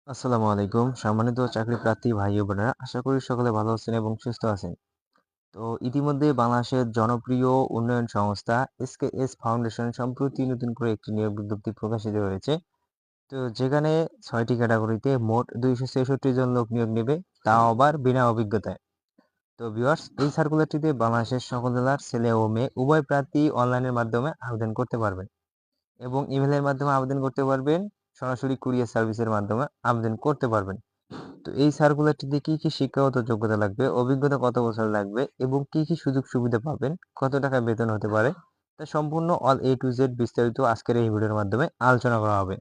আসসালামু আলাইকুম। সম্মানিত চাকরি প্রার্থী ভাই ও বোনেরা, আশা করি সকলে ভালো আছেন এবং সুস্থ আছেন। তো ইতিমধ্যে বাংলাদেশের জনপ্রিয় উন্নয়ন সংস্থা এসকেএস ফাউন্ডেশন সম্প্রতি নতুন করে একটি নিয়োগ বিজ্ঞপ্তি প্রকাশিত হয়েছে। তো যেখানে ৬টি ক্যাটাগরিতে মোট ২৬৬ জন লোক নিয়োগ নেবে, তাও আবার বিনা অভিজ্ঞতায়। তো ভিউয়ার্স, এই সার্কুলারটিতে বাংলাদেশের সকল জেলার ছেলে ও মেয়ে উভয় প্রার্থী অনলাইনের মাধ্যমে আবেদন করতে পারবেন এবং ইমেইলের মাধ্যমে আবেদন করতে পারবেন, সরাসরি কুরিয়ার সার্ভিসের মাধ্যমে আবেদন করতে পারবেন। তো এই সার্কুলারটিতে কি কি শিক্ষাগত যোগ্যতা লাগবে, অভিজ্ঞতা কত বছর লাগবে এবং কি কি সুযোগ সুবিধা পাবেন, কত টাকা বেতন হতে পারে, তা সম্পূর্ণ অল এ টু জেড বিস্তারিত আজকের এই ভিডিওর মাধ্যমে আলোচনা করা হবে।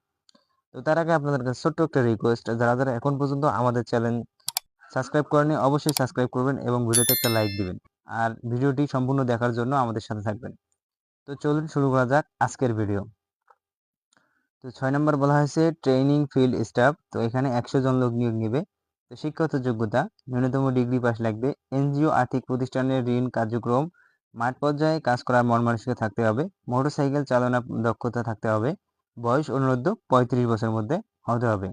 তো তার আগে আপনাদের কাছে ছোট্ট একটা রিকোয়েস্ট, যারা এখন পর্যন্ত আমাদের চ্যানেল সাবস্ক্রাইব করেনি অবশ্যই সাবস্ক্রাইব করবেন এবং ভিডিওতে একটা লাইক দিবেন। আর ভিডিওটি সম্পূর্ণ দেখার জন্য আমাদের সাথে থাকবেন। তো চলুন শুরু করা যাক আজকের ভিডিও। তো ৬ নম্বর বলা হয়েছে ট্রেনিং ফিল্ড স্টাফ। তো এখানে ১০০ জন লোক নিয়োগ নেবে। তো শিক্ষাগত যোগ্যতা ন্যূনতম ডিগ্রি পাস লাগবে। এনজিও আর্থিক প্রতিষ্ঠানের ঋণ কার্যক্রম মাঠ পর্যায়ে কাজ করার মন মানসিকতা থাকতে হবে। মোটরসাইকেল চালনা দক্ষতা থাকতে হবে। বয়স অনূর্ধ্ব ৩৫ বছরের মধ্যে হতে হবে।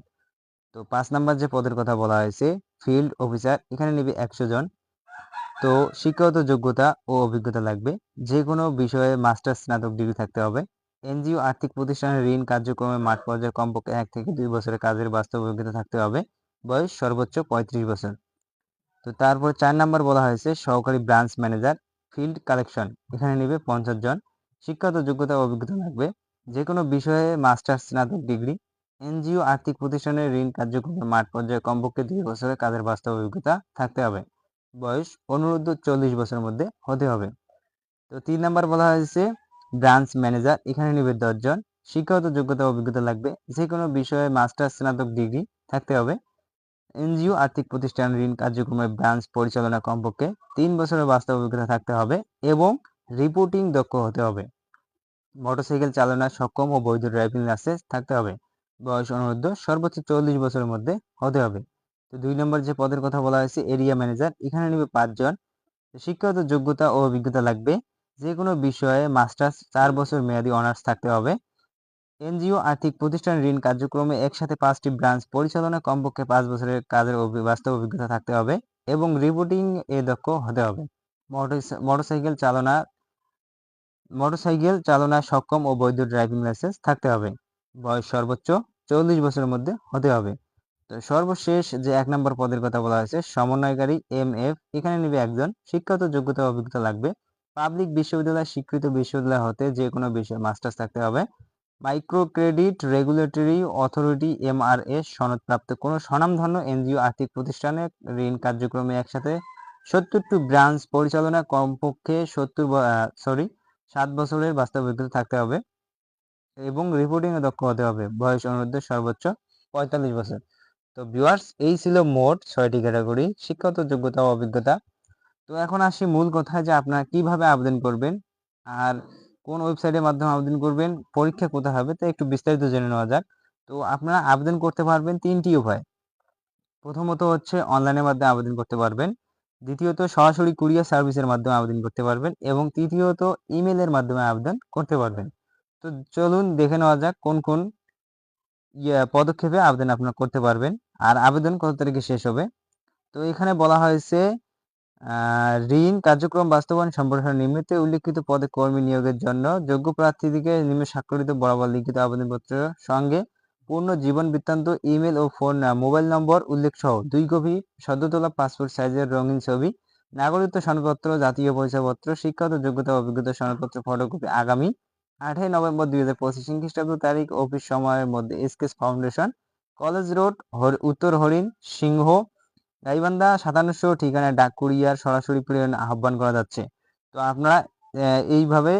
তো ৫ নম্বর যে পদের কথা বলা হয়েছে ফিল্ড অফিসার, এখানে নেবে ১০০ জন। তো শিক্ষাগত যোগ্যতা ও অভিজ্ঞতা লাগবে। যে কোনো বিষয়ে মাস্টার্স স্নাতক ডিগ্রি থাকতে হবে। এনজিও আর্থিক প্রতিষ্ঠানের ঋণ কার্যক্রমে মাঠ পর্যায়ে কমপক্ষে ১ থেকে ২ বছরের কাজের বাস্তব অভিজ্ঞতা থাকতে হবে। বয়স সর্বোচ্চ ৩৫ বছর। তো তারপর ৪ নাম্বার বলা হয়েছে সহকারী ব্রাঞ্চ ম্যানেজার ফিল্ড কালেকশন, এখানে নেবে ৫০ জন। শিক্ষাগত যোগ্যতা ও অভিজ্ঞতা লাগবে। যে কোনো বিষয়ে মাস্টার্স স্নাতক ডিগ্রি। এনজিও আর্থিক প্রতিষ্ঠানের ঋণ কার্যক্রমে মাঠ পর্যায়ে কমপক্ষে ২ বছরের কাজের বাস্তব অভিজ্ঞতা থাকতে হবে। বয়স অনূর্ধ্ব ৪০ বছরের মধ্যে হতে হবে। তো ৩ নাম্বার বলা হয়েছে ব্রাঞ্চ ম্যানেজার, এখানে নেবে ১০ জন। শিক্ষাগত যোগ্যতা ও অভিজ্ঞতা লাগবে। যে কোনো বিষয়ে মাস্টার্স স্নাতক ডিগ্রি থাকতে হবে। এনজিও আর্থিক প্রতিষ্ঠান ঋণ কার্যক্রমের ব্রাঞ্চ পরিচালনা কমপক্ষে ৩ বছরের বাস্তব অভিজ্ঞতা থাকতে হবে এবং রিপোর্টিং দক্ষ হতে হবে। মোটরসাইকেল চালনা সক্ষম ও বৈধ ড্রাইভিং লাইসেন্স থাকতে হবে। বয়স অনূর্ধ্ব সর্বোচ্চ ৪০ বছরের মধ্যে হতে হবে। তো ২ নম্বর যে পদের কথা বলা হয়েছে এরিয়া ম্যানেজার, এখানে নেবে ৫ জন। শিক্ষাগত যোগ্যতা ও অভিজ্ঞতা লাগবে। যে কোনো বিষয়ে মাস্টার্স ৪ বছর মেয়াদী অনার্স থাকতে হবে। এনজিও আর্থিক প্রতিষ্ঠান ঋণ কার্যক্রমে একসাথে ৫টি ব্রাঞ্চ পরিচালনা কমপক্ষে ৫ বছরের কাজের বাস্তব অভিজ্ঞতা থাকতে হবে এবং রিপোর্টিং এ দক্ষ হতে হবে। মোটরসাইকেল চালনা সক্ষম ও বৈধ ড্রাইভিং লাইসেন্স থাকতে হবে। বয়স সর্বোচ্চ ৪০ বছরের মধ্যে হতে হবে। তো সর্বশেষ যে ১ নম্বর পদের কথা বলা হয়েছে সমন্বয়কারী এমএফ, এখানে নেবে ১ জন। শিক্ষাগত যোগ্যতা ও অভিজ্ঞতা লাগবে। পাবলিক বিশ্ববিদ্যালয় স্বীকৃত বিশ্ববিদ্যালয় হতে যে কোনো বিষয়ে মাস্টার্স থাকতে হবে। Micro credit regulatory authority MRS সনদপ্রাপ্ত কোনো স্বনামধন্য এনজিও আর্থিক প্রতিষ্ঠানে ঋণ কার্যক্রমে একসাথে ৭০টি ব্রাঞ্চ পরিচালনা কমপক্ষে ৭ বছরের বাস্তব অভিজ্ঞতা থাকতে হবে এবং রিপোর্টিং এ দক্ষ হতে হবে। বয়স অনূর্ধ্ব সর্বোচ্চ ৪৫ বছর। তো ভিউয়ার্স, এই ছিল মোট ৬টি ক্যাটাগরি শিক্ষাগত যোগ্যতা ও অভিজ্ঞতা। তো এখন আসি মূল কথায় যে আপনারা কিভাবে আবেদন করবেন আর কোন ওয়েবসাইটের মাধ্যমে আবেদন করবেন, পরীক্ষা কোথায় হবে, তা একটু বিস্তারিত জেনে নেওয়া যাক। তো আপনারা আবেদন করতে পারবেন ৩টি উপায়। প্রথমত হচ্ছে অনলাইনের মাধ্যমে আবেদন করতে পারবেন। দ্বিতীয়ত সরাসরি কুরিয়ার সার্ভিসের মাধ্যমে আবেদন করতে পারবেন এবং তৃতীয়ত ইমেইলের মাধ্যমে আবেদন করতে পারবেন। তো চলুন দেখে নেওয়া যাক কোন কোন পদক্ষেপে আবেদন আপনারা করতে পারবেন আর আবেদন কত তারিখে শেষ হবে। তো এখানে বলা হয়েছে ঋণ কার্যক্রম বাস্তবায়ন সম্প্রসারণ নিমিত্তে উল্লিখিত পদে কর্মী নিয়োগের জন্য যোগ্য প্রার্থীদিকে নিম্নে স্বাক্ষরিত বরাবর লিখিত আবেদনপত্রের সঙ্গে পূর্ণ জীবন বৃত্তান্ত, ইমেল ও মোবাইল নম্বর উল্লেখ সহ ২ কপি সদ্য তোলা পাসপোর্ট সাইজের রঙিন ছবি, নাগরিকত্ব সনদপত্র, জাতীয় পরিচয়পত্র, শিক্ষাগত যোগ্যতা অভিজ্ঞতা সনদপত্র ফটোকপি আগামী ৮ই নভেম্বর ২০২৫ খ্রিস্টাব্দ তারিখ অফিস সময়ের মধ্যে এসকেএস ফাউন্ডেশন, কলেজ রোড, উত্তর হরিণ সিংহ, গাইবান্ধা ৫৭০০ ঠিকানায় ডাক কুরিয়ার সরাসরি প্রেরণ আহ্বান করা যাচ্ছে। তো আপনারা এইভাবে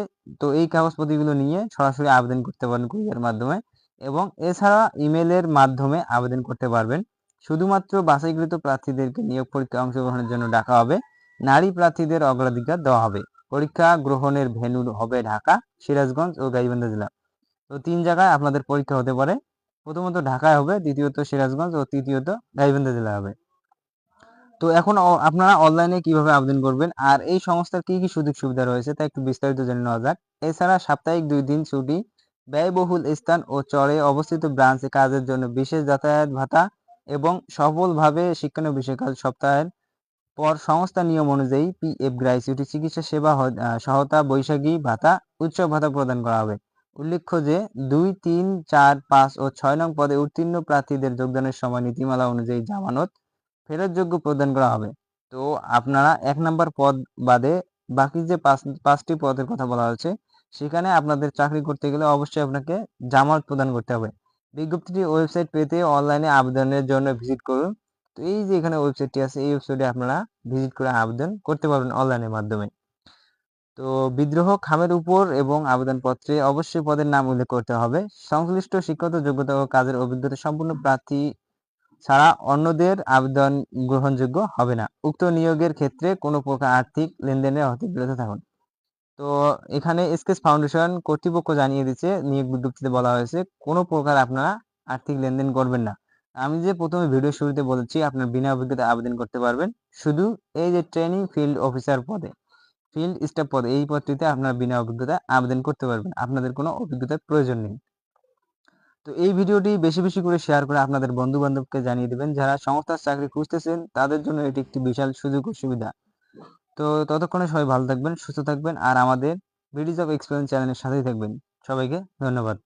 এই কাগজপত্রগুলো নিয়ে সরাসরি আবেদন করতে পারেন কুরিয়ার মাধ্যমে এবং এছাড়া ইমেলের মাধ্যমে আবেদন করতে পারবেন। শুধুমাত্র বাছাইকৃত প্রার্থীদেরকে নিয়োগ পরীক্ষায় অংশগ্রহণের জন্য ডাকা হবে। নারী প্রার্থীদের অগ্রাধিকার দেওয়া হবে। পরীক্ষা গ্রহণের ভেন্যু হবে ঢাকা, সিরাজগঞ্জ ও গাইবান্ধা জেলা। তো ৩ জায়গায় আপনাদের পরীক্ষা হতে পারে। প্রথমত ঢাকায় হবে, দ্বিতীয়ত সিরাজগঞ্জ ও তৃতীয়ত গাইবান্ধা জেলায় হবে। তো এখন আপনারা অনলাইনে কিভাবে আবেদন করবেন আর এই সংস্থার কি কি সুযোগ সুবিধা রয়েছে তা একটু বিস্তারিত জেনে নেওয়া যাক। এছাড়া সাপ্তাহিক ২ দিন ছুটি, ব্যয়বহুল স্থান ও চরে অবস্থিত ব্রাঞ্চে কাজের জন্য বিশেষ যাতায়াত ভাতা, এবং সফলভাবে শিক্ষণীয় বিষয়কাল সপ্তাহের পর সংস্থার নিয়ম অনুযায়ী পিএফ গ্র্যাচুইটি, চিকিৎসা সেবা সহায়তা, বৈশাখী ভাতা, উৎসব ভাতা প্রদান করা হবে। উল্লেখ্য যে 2, 3, 4, 5 ও 6 নং পদে উত্তীর্ণ প্রার্থীদের যোগদানের সময় নীতিমালা অনুযায়ী জামানত ফেরতযোগ্য প্রদান করা হবে। তো আপনারা 1 নম্বর পদ বাদে বাকি যে পাঁচটি পদের কথা বলা হয়েছে সেখানে আপনাদের চাকরি করতে গেলে অবশ্যই আপনাকে জামানত প্রদান করতে হবে। বিজ্ঞপ্তিটি ওয়েবসাইট পেতে অনলাইনে আবেদনের জন্য ভিজিট করুন। তো এই যে এখানে ওয়েবসাইটটি আছে, এই ওয়েবসাইটে আপনারা ভিজিট করে আবেদন করতে পারবেন অনলাইনের মাধ্যমে। তো বিদ্রোহ খামের উপর এবং আবেদনপত্রে অবশ্যই পদের নাম উল্লেখ করতে হবে। সংশ্লিষ্ট শিক্ষাগত যোগ্যতা ও কাজের অভিজ্ঞতা সম্পূর্ণ প্রার্থী ছাড়া অন্যদের আবেদন গ্রহণযোগ্য হবে না। উক্ত নিয়োগের ক্ষেত্রে কোনো প্রকার আর্থিক লেনদেনের হতে বিরত থাকুন। তো এখানে এসকেএস ফাউন্ডেশন কর্তৃপক্ষ জানিয়ে দিচ্ছে, নিয়োগ বিজ্ঞপ্তিতে বলা হয়েছে কোনো প্রকার আপনারা আর্থিক লেনদেন করবেন না। আমি যে প্রথমে ভিডিও শুরুতে বলেছি আপনার বিনা অভিজ্ঞতায় আবেদন করতে পারবেন, শুধু এই যে ট্রেনিং ফিল্ড অফিসার পদে, ফিল্ড স্টাফ পদে, এই পদটিতে আপনার বিনা অভিজ্ঞতায় আবেদন করতে পারবেন, আপনাদের কোনো অভিজ্ঞতার প্রয়োজন নেই। তো এই ভিডিওটি বেশি বেশি করে শেয়ার করে আপনাদের বন্ধু বান্ধবকে জানিয়ে দিবেন, যারা সংস্থার চাকরি খুঁজতেছেন তাদের জন্য এটি একটি বিশাল সুযোগ ও সুবিধা। তো ততক্ষণে সবাই ভালো থাকবেন, সুস্থ থাকবেন আর আমাদের বিডিজ অফ এক্সপেরিয়েন্স চ্যানেলের সাথেই থাকবেন। সবাইকে ধন্যবাদ।